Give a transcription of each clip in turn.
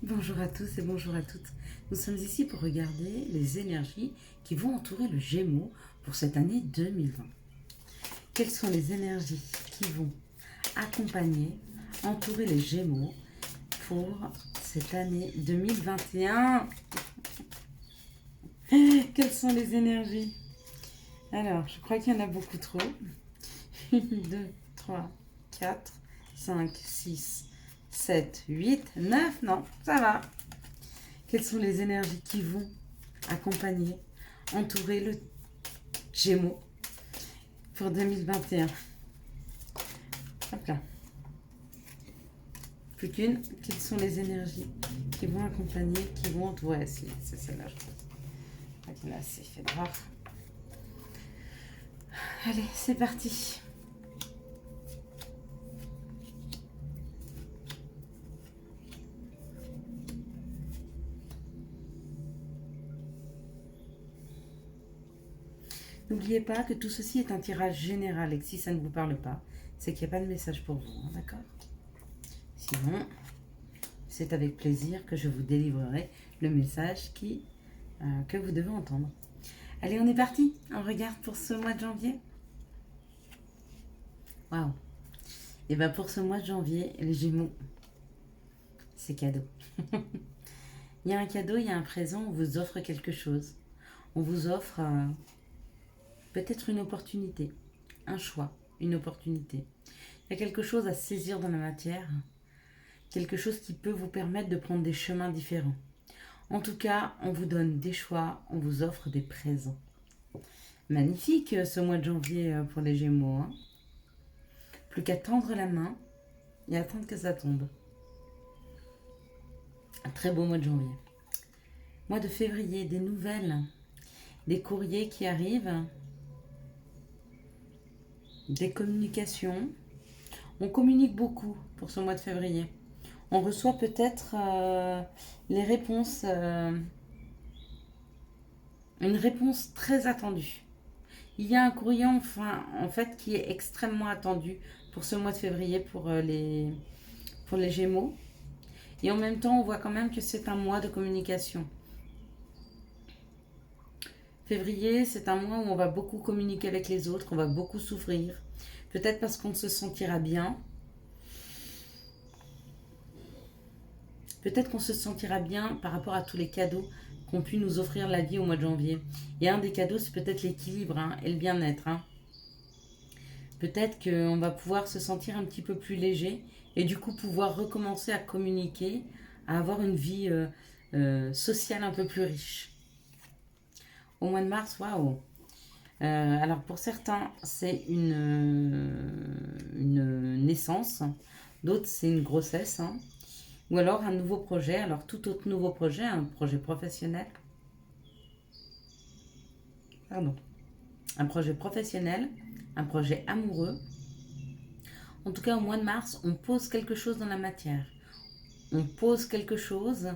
Bonjour à tous et bonjour à toutes. Nous sommes ici pour regarder les énergies qui vont entourer le Gémeaux pour cette année 2020. Quelles sont les énergies qui vont accompagner, entourer les Gémeaux pour cette année 2021? Quelles sont les énergies? Alors, je crois qu'il y en a beaucoup trop. 1, 2, 3, 4, 5, 6, 7, 8, 9, non, ça va. Quelles sont les énergies qui vont accompagner, entourer le Gémeaux pour 2021? Hop là. Plus qu'une. Quelles sont les énergies qui vont accompagner, qui vont entourer? C'est celle-là, je trouve. Là, c'est fait droit. Allez, c'est parti. N'oubliez pas que tout ceci est un tirage général et que si ça ne vous parle pas, c'est qu'il n'y a pas de message pour vous, hein, d'accord? Sinon, c'est avec plaisir que je vous délivrerai le message que vous devez entendre. Allez, on est parti. On regarde pour ce mois de janvier. Waouh. Et bien pour ce mois de janvier, les Gémeaux, c'est cadeau. Il y a un cadeau, il y a un présent, on vous offre quelque chose. On vous offre peut-être une opportunité, un choix, une opportunité. Il y a quelque chose à saisir dans la matière, quelque chose qui peut vous permettre de prendre des chemins différents. En tout cas, on vous donne des choix, on vous offre des présents. Magnifique ce mois de janvier pour les Gémeaux, hein. Plus qu'à tendre la main et attendre que ça tombe. Un très beau mois de janvier. Mois de février, des nouvelles, des courriers qui arrivent, des communications. On communique beaucoup pour ce mois de février. On reçoit peut-être les réponses, une réponse très attendue. Il y a un courrier en fait qui est extrêmement attendu pour ce mois de février pour les Gémeaux. Et en même temps, on voit quand même que c'est un mois de communication. Février, c'est un mois où on va beaucoup communiquer avec les autres, on va beaucoup s'ouvrir. Peut-être parce qu'on se sentira bien. Peut-être qu'on se sentira bien par rapport à tous les cadeaux qu'ont pu nous offrir la vie au mois de janvier. Et un des cadeaux, c'est peut-être l'équilibre et le bien-être. Peut-être qu'on va pouvoir se sentir un petit peu plus léger et du coup pouvoir recommencer à communiquer, à avoir une vie sociale un peu plus riche. Au mois de mars, waouh! Alors pour certains, c'est une naissance, d'autres c'est une grossesse, ou alors un nouveau projet. Alors tout autre nouveau projet, un projet professionnel. Pardon. Un projet professionnel, un projet amoureux. En tout cas, au mois de mars, on pose quelque chose dans la matière. On pose quelque chose,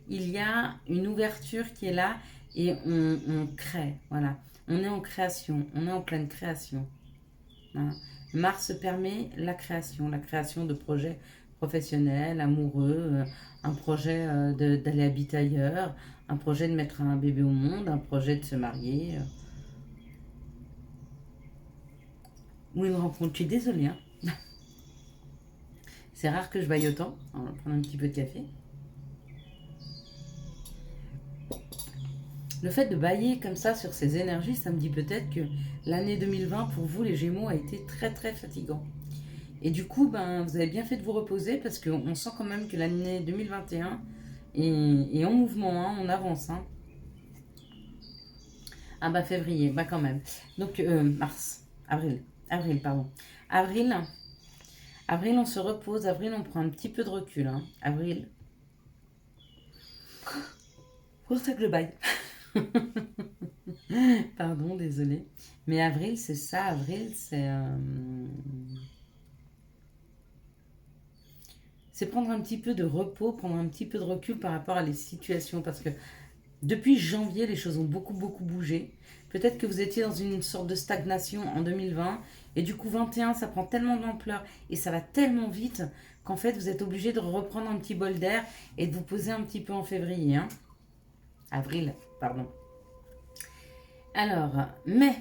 il y a une ouverture qui est là et on crée. Voilà. On est en création, on est en pleine création. Voilà. Mars permet la création de projets professionnels, amoureux, un projet d'aller habiter ailleurs, un projet de mettre un bébé au monde, un projet de se marier. Ou une rencontre. Je suis désolée. C'est rare que je baille autant. On va prendre un petit peu de café. Le fait de bailler comme ça sur ces énergies, ça me dit peut-être que l'année 2020 pour vous les Gémeaux a été très très fatigant. Et du coup, vous avez bien fait de vous reposer parce qu'on sent quand même que l'année 2021 est en mouvement, on avance. Ah bah février, quand même. Donc avril, pardon. Avril, on se repose, avril on prend un petit peu de recul. Avril, pour ça que je baille. Pardon, désolée. Mais avril, c'est ça. Avril, c'est prendre un petit peu de repos, prendre un petit peu de recul par rapport à les situations. Parce que depuis janvier, les choses ont beaucoup, beaucoup bougé. Peut-être que vous étiez dans une sorte de stagnation en 2020. Et du coup, 21, ça prend tellement d'ampleur et ça va tellement vite qu'en fait, vous êtes obligé de reprendre un petit bol d'air et de vous poser un petit peu en février. Hein. Avril, pardon. Alors, mais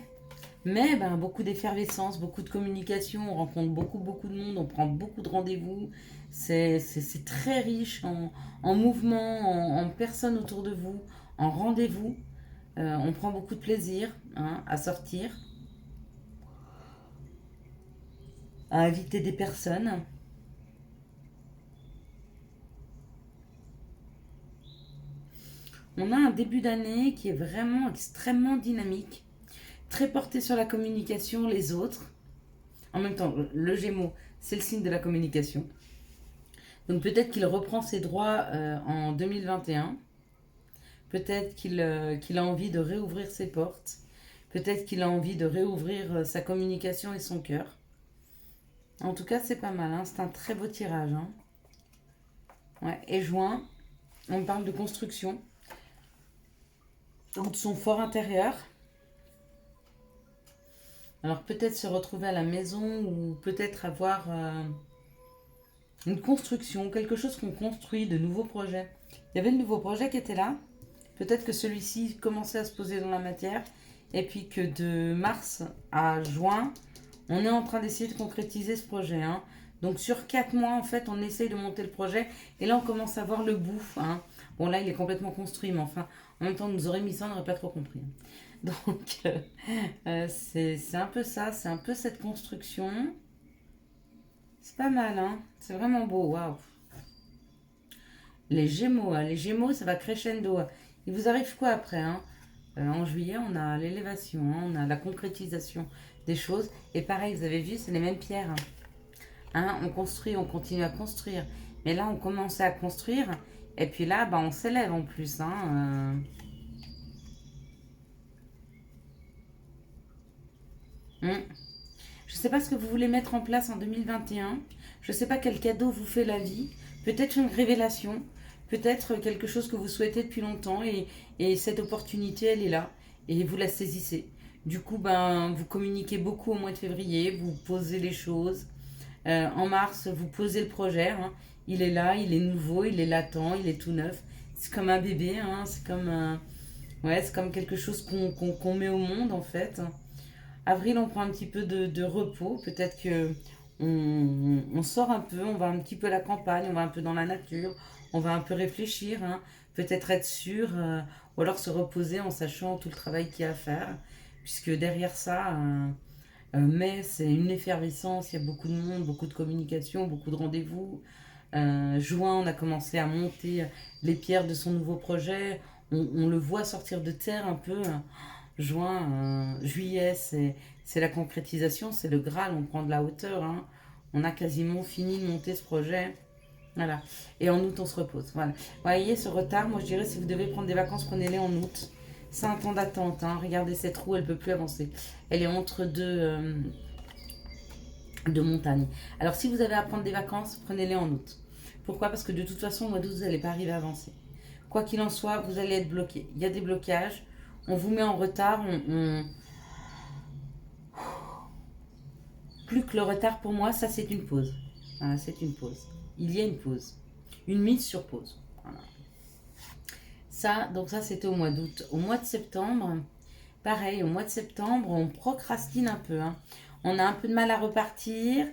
ben, beaucoup d'effervescence, beaucoup de communication, on rencontre beaucoup de monde, on prend beaucoup de rendez-vous. C'est très riche en mouvements, en personnes autour de vous, en rendez-vous. On prend beaucoup de plaisir hein, à sortir, à inviter des personnes. On a un début d'année qui est vraiment extrêmement dynamique, très porté sur la communication, les autres. En même temps, le Gémeaux, c'est le signe de la communication. Donc peut-être qu'il reprend ses droits en 2021. Peut-être qu'il a envie de réouvrir ses portes. Peut-être qu'il a envie de réouvrir sa communication et son cœur. En tout cas, c'est pas mal. Hein. C'est un très beau tirage. Hein. Ouais. Et juin, on parle de construction. Ou de son fort intérieur. Alors peut-être se retrouver à la maison ou peut-être avoir une construction, quelque chose qu'on construit, de nouveaux projets. Il y avait le nouveau projet qui était là. Peut-être que celui-ci commençait à se poser dans la matière. Et puis que de mars à juin, on est en train d'essayer de concrétiser ce projet. Hein. Donc sur 4 mois, en fait, on essaye de monter le projet. Et là, on commence à voir le bout. Hein. Bon, là, il est complètement construit. Mais enfin, en même temps, on nous aurait mis ça, on n'aurait pas trop compris. Donc, c'est un peu ça. C'est un peu cette construction. C'est pas mal, hein. C'est vraiment beau. Waouh. Les Gémeaux, hein. Les Gémeaux, ça va crescendo. Il vous arrive quoi après hein en juillet, on a l'élévation, hein, on a la concrétisation des choses. Et pareil, vous avez vu, c'est les mêmes pierres. Hein, on construit, on continue à construire. Mais là, on commence à construire. Et puis là, bah, on s'élève en plus. Hein, Je ne sais pas ce que vous voulez mettre en place en 2021. Je ne sais pas quel cadeau vous fait la vie. Peut-être une révélation. Peut-être quelque chose que vous souhaitez depuis longtemps. Et cette opportunité, elle est là. Et vous la saisissez. Du coup, ben, vous communiquez beaucoup au mois de février. Vous posez les choses. En mars, vous posez le projet. Hein. Il est là, il est nouveau, il est latent, il est tout neuf. C'est comme un bébé. Hein. C'est comme, ouais, c'est comme quelque chose qu'on met au monde, en fait. Avril, on prend un petit peu de repos. Peut-être que on sort un peu, on va un petit peu à la campagne, on va un peu dans la nature, on va un peu réfléchir, hein. Peut-être être sûr, ou alors se reposer en sachant tout le travail qu'il y a à faire. Puisque derrière ça, mai, c'est une effervescence, il y a beaucoup de monde, beaucoup de communication, beaucoup de rendez-vous. Juin, on a commencé à monter les pierres de son nouveau projet. On le voit sortir de terre un peu. Juin, juillet, c'est la concrétisation, c'est le Graal, on prend de la hauteur. Hein. On a quasiment fini de monter ce projet. Voilà. Et en août, on se repose. Voilà. Vous voyez, ce retard, moi je dirais, si vous devez prendre des vacances, prenez-les en août. C'est un temps d'attente. Hein. Regardez cette roue, elle ne peut plus avancer. Elle est entre deux montagnes. Alors, si vous avez à prendre des vacances, prenez-les en août. Pourquoi? Parce que de toute façon, au mois d'août, vous n'allez pas arriver à avancer. Quoi qu'il en soit, vous allez être bloqué. Il y a des blocages. On vous met en retard. Plus que le retard pour moi, ça c'est une pause. Voilà, c'est une pause. Il y a une pause. Une mise sur pause. Voilà. Ça, donc ça c'était au mois d'août. Au mois de septembre, pareil, au mois de septembre, on procrastine un peu. Hein. On a un peu de mal à repartir.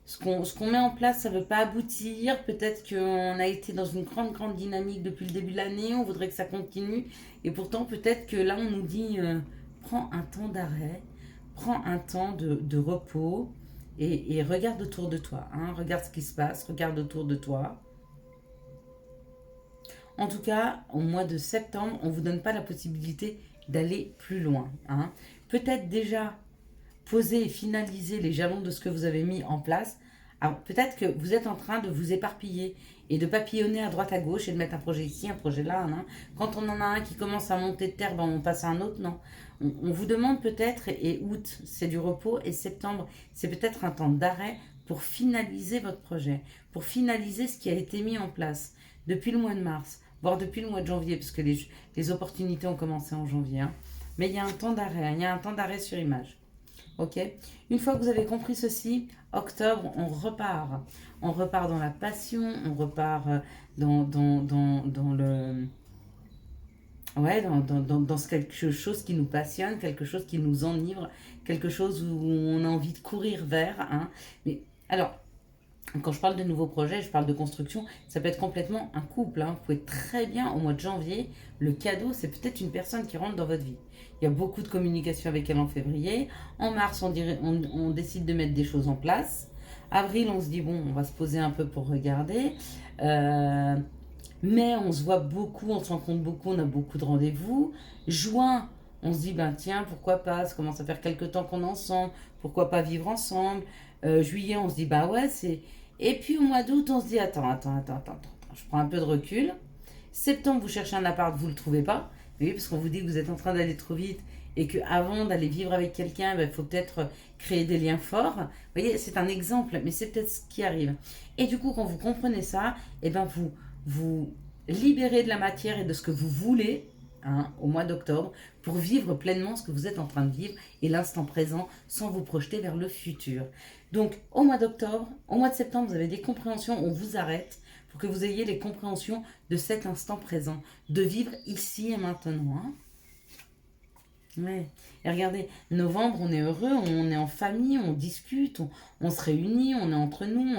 Ce qu'on met en place, ça ne veut pas aboutir. Peut-être qu'on a été dans une grande dynamique depuis le début de l'année. On voudrait que ça continue. Et pourtant, peut-être que là, on nous dit prends un temps d'arrêt, prends un temps de repos et regarde autour de toi. Hein. Regarde ce qui se passe, regarde autour de toi. En tout cas, au mois de septembre, on ne vous donne pas la possibilité d'aller plus loin. Hein. Peut-être déjà poser et finaliser les jalons de ce que vous avez mis en place. Alors peut-être que vous êtes en train de vous éparpiller et de papillonner à droite à gauche et de mettre un projet ici, un projet là. Hein. Quand on en a un qui commence à monter de terre, ben on passe à un autre. Non. On vous demande peut-être, et août c'est du repos, et septembre c'est peut-être un temps d'arrêt pour finaliser votre projet, pour finaliser ce qui a été mis en place depuis le mois de mars, voire depuis le mois de janvier, parce que les opportunités ont commencé en janvier. Hein. Mais il y a un temps d'arrêt, il y a un temps d'arrêt sur image. Ok? Une fois que vous avez compris ceci, octobre, on repart. On repart dans la passion, on repart dans le... Ouais, dans quelque chose qui nous passionne, quelque chose qui nous enivre, quelque chose où on a envie de courir vers. Hein. Mais alors, quand je parle de nouveaux projets, je parle de construction, ça peut être complètement un couple. Hein. Vous pouvez très bien, au mois de janvier, le cadeau, c'est peut-être une personne qui rentre dans votre vie. Il y a beaucoup de communication avec elle en février. En mars, on décide de mettre des choses en place. Avril, on se dit, bon, on va se poser un peu pour regarder. Euh, Mai, on se voit beaucoup, on se rencontre beaucoup, on a beaucoup de rendez-vous. Juin, on se dit, ben tiens, pourquoi pas, ça commence à faire quelques temps qu'on est ensemble, pourquoi pas vivre ensemble. Juillet, on se dit, bah ouais, c'est... Et puis au mois d'août, on se dit, attends, je prends un peu de recul. Septembre, vous cherchez un appart, vous ne le trouvez pas. Oui, parce qu'on vous dit que vous êtes en train d'aller trop vite et qu'avant d'aller vivre avec quelqu'un, il faut peut-être créer des liens forts. Vous voyez, c'est un exemple, mais c'est peut-être ce qui arrive. Et du coup, quand vous comprenez ça, et ben vous libérez de la matière et de ce que vous voulez hein, au mois d'octobre pour vivre pleinement ce que vous êtes en train de vivre et l'instant présent sans vous projeter vers le futur. Donc au mois d'octobre, au mois de septembre, vous avez des compréhensions, on vous arrête pour que vous ayez les compréhensions de cet instant présent, de vivre ici et maintenant. Hein. Ouais. Et regardez, novembre, on est heureux, on est en famille, on discute, on se réunit, on est entre nous,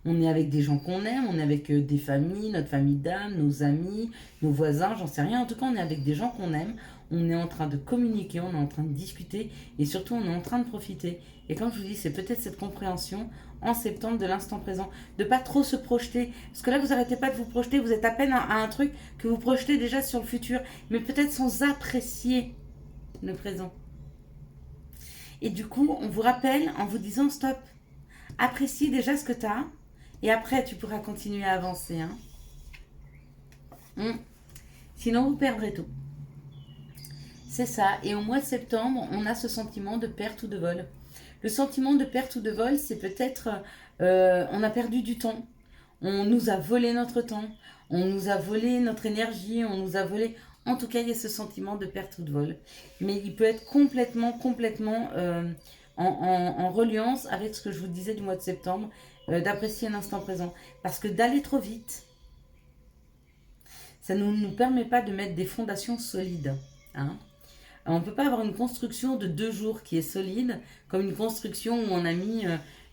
on est avec des gens qu'on aime, on est avec des familles, notre famille d'âme, nos amis, nos voisins, j'en sais rien. En tout cas, on est avec des gens qu'on aime, on est en train de communiquer, on est en train de discuter et surtout, on est en train de profiter. Et comme je vous dis, c'est peut-être cette compréhension en septembre de l'instant présent, de pas trop se projeter. Parce que là, vous n'arrêtez pas de vous projeter, vous êtes à peine à un truc que vous projetez déjà sur le futur, mais peut-être sans apprécier le présent. Et du coup, on vous rappelle en vous disant stop. Apprécie déjà ce que tu as. Et après, tu pourras continuer à avancer. Hein. Sinon, vous perdrez tout. C'est ça. Et au mois de septembre, on a ce sentiment de perte ou de vol. Le sentiment de perte ou de vol, c'est peut-être on a perdu du temps. On nous a volé notre temps. On nous a volé notre énergie. On nous a volé... En tout cas, il y a ce sentiment de perte ou de vol. Mais il peut être complètement en reliance avec ce que je vous disais du mois de septembre, d'apprécier l'instant présent. Parce que d'aller trop vite, ça ne nous permet pas de mettre des fondations solides. Hein. On ne peut pas avoir une construction de 2 jours qui est solide, comme une construction où on a mis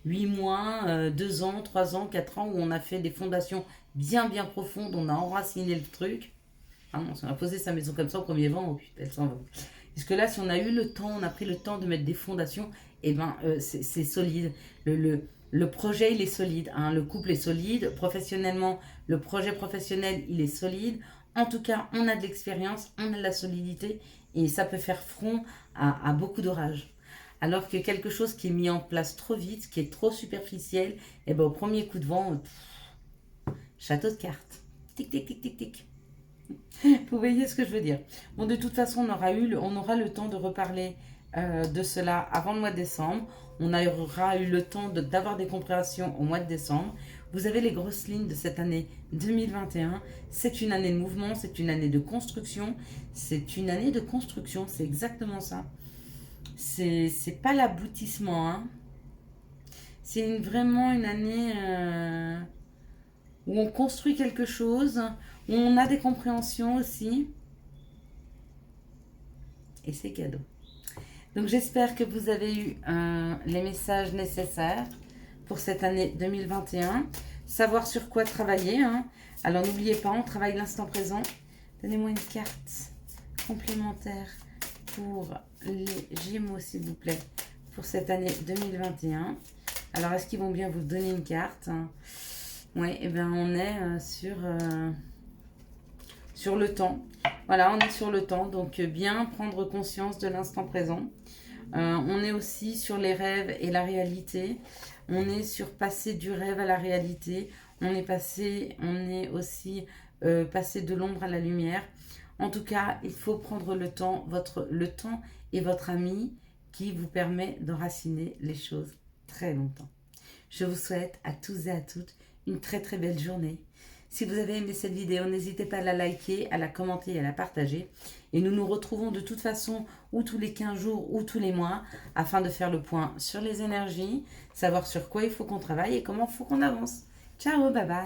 8 mois, 2 ans, 3 ans, 4 ans, où on a fait des fondations bien profondes, on a enraciné le truc. Hein, on a posé sa maison comme ça au premier vent, oh, putain, elle s'en va. Parce que là, si on a eu le temps, on a pris le temps de mettre des fondations, et ben c'est solide. Le projet, il est solide. Hein, le couple est solide. Professionnellement, le projet professionnel, il est solide. En tout cas, on a de l'expérience, on a de la solidité, et ça peut faire front à beaucoup d'orages. Alors que quelque chose qui est mis en place trop vite, qui est trop superficiel, et ben au premier coup de vent, château de cartes. Tic, tic, tic, tic, tic. Vous voyez ce que je veux dire. Bon, de toute façon, on aura le temps de reparler de cela avant le mois de décembre. On aura eu le temps d'avoir des compréhensions au mois de décembre. Vous avez les grosses lignes de cette année 2021. C'est une année de mouvement, c'est une année de construction. C'est une année de construction, c'est exactement ça. C'est pas l'aboutissement. Hein. C'est vraiment une année où on construit quelque chose, où on a des compréhensions aussi. Et c'est cadeau. Donc j'espère que vous avez eu les messages nécessaires pour cette année 2021. Savoir sur quoi travailler. Hein. Alors n'oubliez pas, on travaille l'instant présent. Donnez-moi une carte complémentaire pour les Gémeaux, s'il vous plaît, pour cette année 2021. Alors est-ce qu'ils vont bien vous donner une carte? Oui, et bien on est sur le temps. Voilà, on est sur le temps, donc bien prendre conscience de l'instant présent. On est aussi sur les rêves et la réalité. On est sur passer du rêve à la réalité. On est aussi passé de l'ombre à la lumière. En tout cas, il faut prendre le temps. Le temps est votre ami qui vous permet d'enraciner les choses très longtemps. Je vous souhaite à tous et à toutes une très belle journée. Si vous avez aimé cette vidéo, n'hésitez pas à la liker, à la commenter et à la partager. Et nous nous retrouvons de toute façon ou tous les 15 jours ou tous les mois afin de faire le point sur les énergies, savoir sur quoi il faut qu'on travaille et comment il faut qu'on avance. Ciao, bye bye.